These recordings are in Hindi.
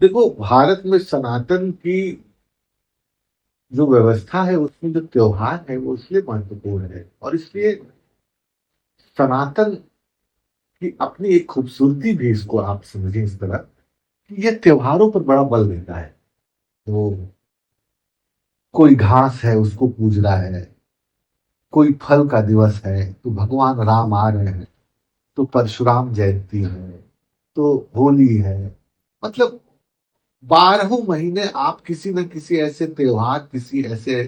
देखो, भारत में सनातन की जो व्यवस्था है उसमें जो त्योहार है वो इसलिए महत्वपूर्ण है और इसलिए सनातन की अपनी एक खूबसूरती भी, इसको आप समझें इस तरह कि यह त्योहारों पर बड़ा बल देता है। तो कोई घास है उसको पूज रहा है, कोई फल का दिवस है तो भगवान राम आ रहे हैं, तो परशुराम जयंती है, तो होली है। मतलब 12 महीने आप किसी न किसी ऐसे त्योहार, किसी ऐसे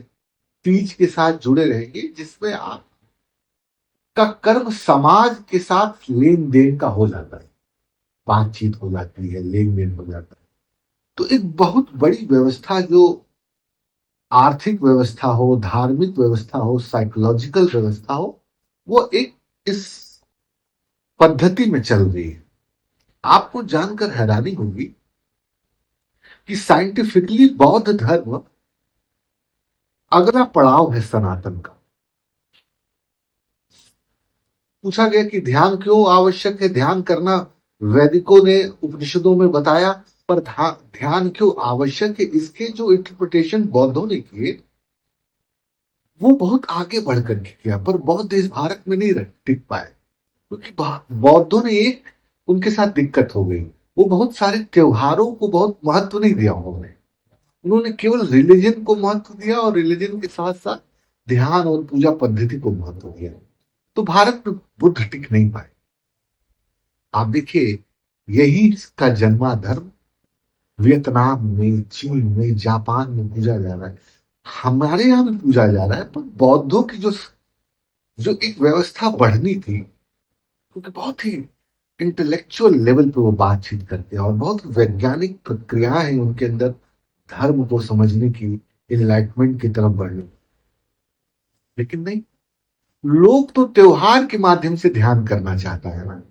तीज के साथ जुड़े रहेंगे जिसमें आपका कर्म समाज के साथ लेन देन का हो जाता है, बातचीत हो जाती है, लेन देन हो जाता है। तो एक बहुत बड़ी व्यवस्था, जो आर्थिक व्यवस्था हो, धार्मिक व्यवस्था हो, साइकोलॉजिकल व्यवस्था हो, वो एक इस पद्धति में चल रही है। आपको जानकर हैरानी होगी कि साइंटिफिकली बौद्ध धर्म अगला पड़ाव है सनातन का। पूछा गया कि ध्यान क्यों आवश्यक है, ध्यान करना वैदिकों ने उपनिषदों में बताया, पर ध्यान क्यों आवश्यक है, इसके जो इंटरप्रिटेशन बौद्धों ने किए वो बहुत आगे बढ़ करके किया, पर बौद्ध इस भारत में नहीं टिक पाए क्योंकि बौद्धों ने एक, उनके साथ दिक्कत हो गई। वो बहुत सारे त्योहारों को बहुत महत्व नहीं दिया उन्होंने। उन्होंने केवल रिलीजन को महत्व दिया और रिलीजन के साथ साथ ध्यान और पूजा पद्धति को महत्व दिया। तो भारत में बुद्ध टिक नहीं पाए। आप देखिए, यही का जन्मा धर्म वियतनाम में, चीन में, जापान में पूजा जा रहा है, हमारे यहाँ भी पूजा जा रहा है। पर बौद्धों की जो जो एक व्यवस्था बढ़नी थी, क्योंकि बहुत ही इंटेलेक्चुअल लेवल पे वो बातचीत करते हैं और बहुत वैज्ञानिक प्रक्रियाएं हैं उनके अंदर धर्म को समझने की, इनलाइटमेंट की तरफ बढ़ने। लेकिन नहीं, लोग तो त्योहार के माध्यम से ध्यान करना चाहता है ना।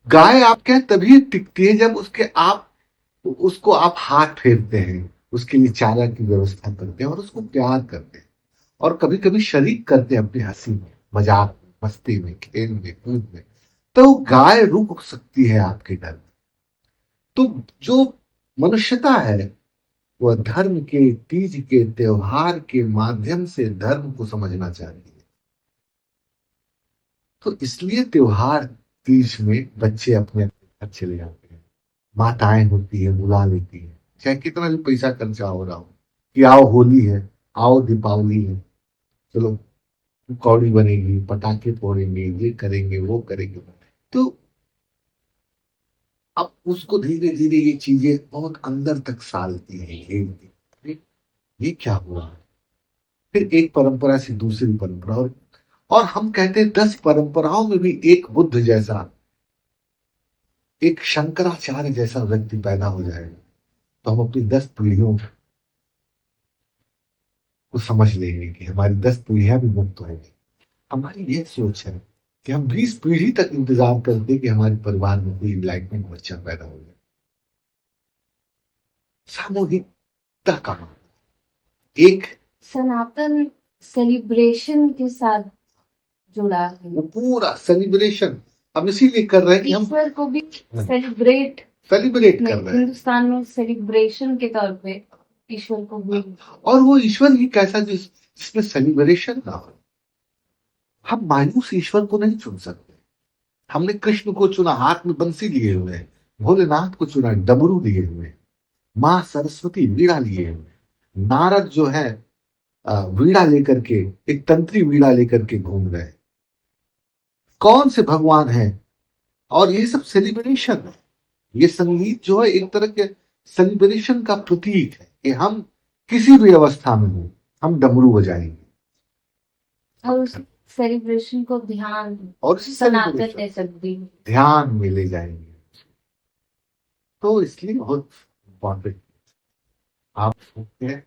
गाय आपके यहाँ तभी टिकती है जब उसको आप हाथ फेरते हैं, उसके लिए चारा की व्यवस्था करते हैं और उसको प्यार करते हैं और कभी कभी शरीक करते हैं अपनी हंसी में, मजाक में, मस्ती में, खेल में, कूद में। तो गाय रुक सकती है आपके घर में। तो जो मनुष्यता है वह धर्म के, तीज के, त्योहार के माध्यम से धर्म को समझना चाहती है। तो इसलिए त्योहार, तीज में बच्चे अपने घर चले जाते हैं, माताएं होती है बुला लेती है, चाहे कितना भी पैसा खर्चा हो रहा हो, कि आओ होली है, आओ दीपावली है, चलो कौड़ी बनेगी, पटाखे फोड़ेंगे, ये करेंगे, वो करेंगे। तो अब उसको धीरे धीरे ये चीजें बहुत अंदर तक सालती है, घेरती है। ये क्या हुआ? फिर एक परंपरा से दूसरी परंपरा, और हम कहते हैं 10 परंपराओं में भी एक बुद्ध जैसा, एक शंकराचार्य जैसा व्यक्ति पैदा हो जाएगा तो हम अपनी 10 पीढ़ियों को समझ लेंगे कि हमारी 10 पीढ़ियां भी मुक्त होंगी। हमारी ये सोच है कि हम 20 पीढ़ी तक इंतजार करते कि हमारे परिवार में कोई इनलाइटमेंट बच्चा पैदा हो जाए। सामूहिकता का एक, सनातन सेलिब्रेशन के साथ जुड़ा है। वो पूरा सेलिब्रेशन हम इसीलिए कर रहे हैं कि हम ईश्वर को भी सेलिब्रेट सेलिब्रेट कर नहीं, रहे हैं। हिंदुस्तान में सेलिब्रेशन के तौर पे ईश्वर को भी। और वो ईश्वर ही कैसा जिसमें सेलिब्रेशन ना हो। हम मायूस ईश्वर को नहीं चुन सकते। हमने कृष्ण को चुना, हाथ में बंसी लिए हुए हैं, भोलेनाथ को चुना, डमरू लिए हुए हैं, मां सरस्वती वीणा लिए हुए हैं, नारद जो है वीणा लेकर के, एक तंत्री वीणा लेकर के घूम रहे हैं। कौन से भगवान है? और ये सब सेलिब्रेशन है। ये संगीत जो है एक तरह के सेलिब्रेशन का प्रतीक है कि हम किसी भी अवस्था में हो, हम डमरू बजाएंगे और उस सेलिब्रेशन को ध्यान, और इसी सनातन सेलिब्रेशन ले सकती है। ध्यान में ले जाएंगे। तो इसलिए बहुत इम्पोर्टेंट आप सोचते हैं